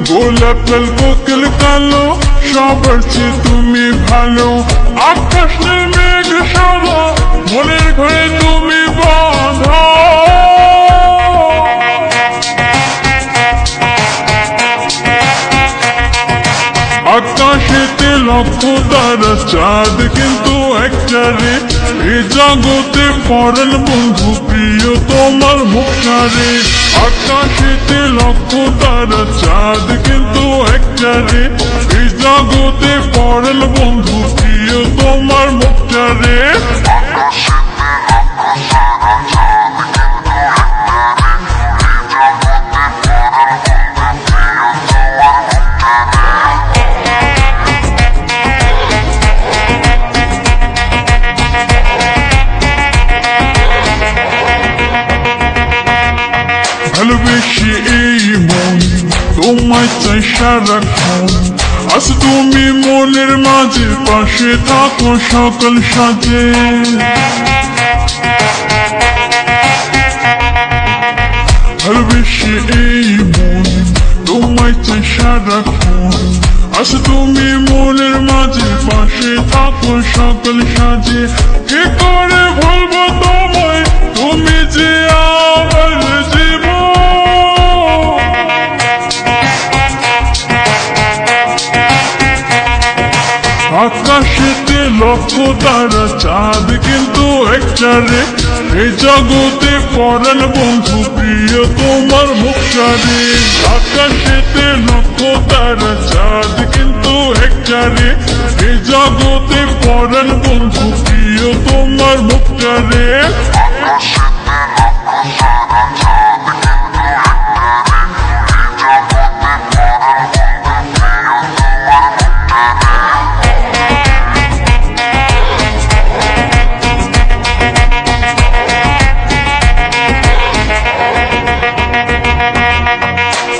গোলাপ লাল কোকিল কালো, সবার চেয়ে তুমি ভালো। আকাশ নীল মেঘ সাদা, মনের ঘরে তুমি বাঁধা। আকাশেতে লক্ষ তারা, চাঁদ কিন্তু একটা রে। এ জগতে পরাণ বন্ধু প্রিয় তোমার মুখটা রে। আকাশেতে লক্ষ তারা, চাঁদ কিন্তু একটা রে। এ জগতে পরাণ বন্ধু প্রিয় তোমার মুখটা রে। ভালোবেসে এই মন তোমায় চাই সারাক্ষণ। আজ তুমি মনের মাঝে, পাশে থাকো সকাল সাজে। ভালোবেসে এই মন তোমায় চাই সারাক্ষণ। আজ তুমি মনের মাঝে, পাশে থাকো সকাল সাজে। কি করে ভুলবো তোমায়, তুমি যে আমার জীবন। আকাশেতে লক্ষ তারা, চাঁদ কিন্তু একটা রে। এই জগতে পরাণ বন্ধু প্রিয় তোমার মুখটা রে। আকাশেতে লক্ষ তারা, চাঁদ কিন্তু একটা রে। এই জগতে পরাণ বন্ধু প্রিয় তোমার মুখটা রে।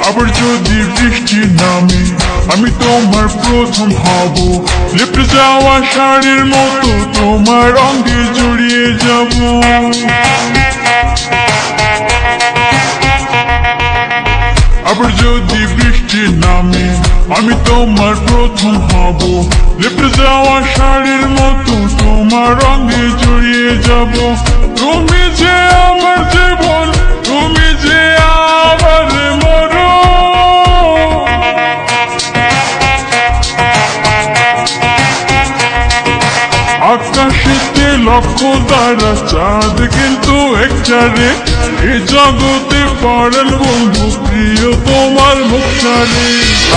আবার যদি বৃষ্টি নামে, আমি তোমার প্রথম হব। লিপ্টে যাওয়া শাড়ির মতো তোমার অঙ্গে জড়িয়ে যাব। আবার যদি বৃষ্টি নামে, আমি তোমার প্রথম হব। লিপ্টে যাওয়া শাড়ির মতো তোমার অঙ্গে জড়িয়ে যাব। তুমি যে আমার জীবন, তুমি যে আমার মরণ। আকাশেতে লক্ষ তারা, চাঁদ কিন্তু একটা রে। এ জগতে পরাণ বন্ধু প্রিয় তোমার মুখটা রে।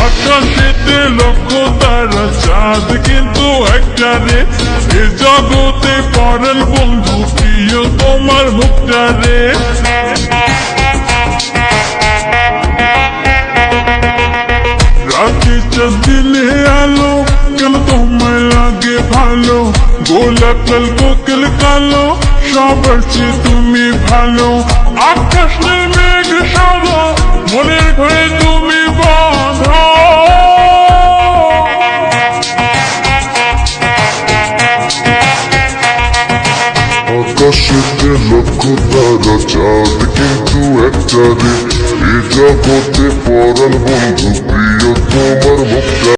আকাশেতে লক্ষ তারা, চাঁদ কিন্তু একটা রে। এ জগতে পরাণ বন্ধু প্রিয় তোমার মুখটা রে। রাতে চাঁদ দিলে আলো, কেন তোমায় লাগে ভালো। গোলাপ লাল কোকিল কালো, সবার চেয়ে তুমি ভালো। আকাশ নীল মেঘ সাদা, মনের ঘরে তুমি বাঁধা। আকাশেতে লক্ষ তারা, চাঁদ কিন্তু একটা রে। এ জগতে পরাণ বন্ধু প্রিয় তোমার মুখটা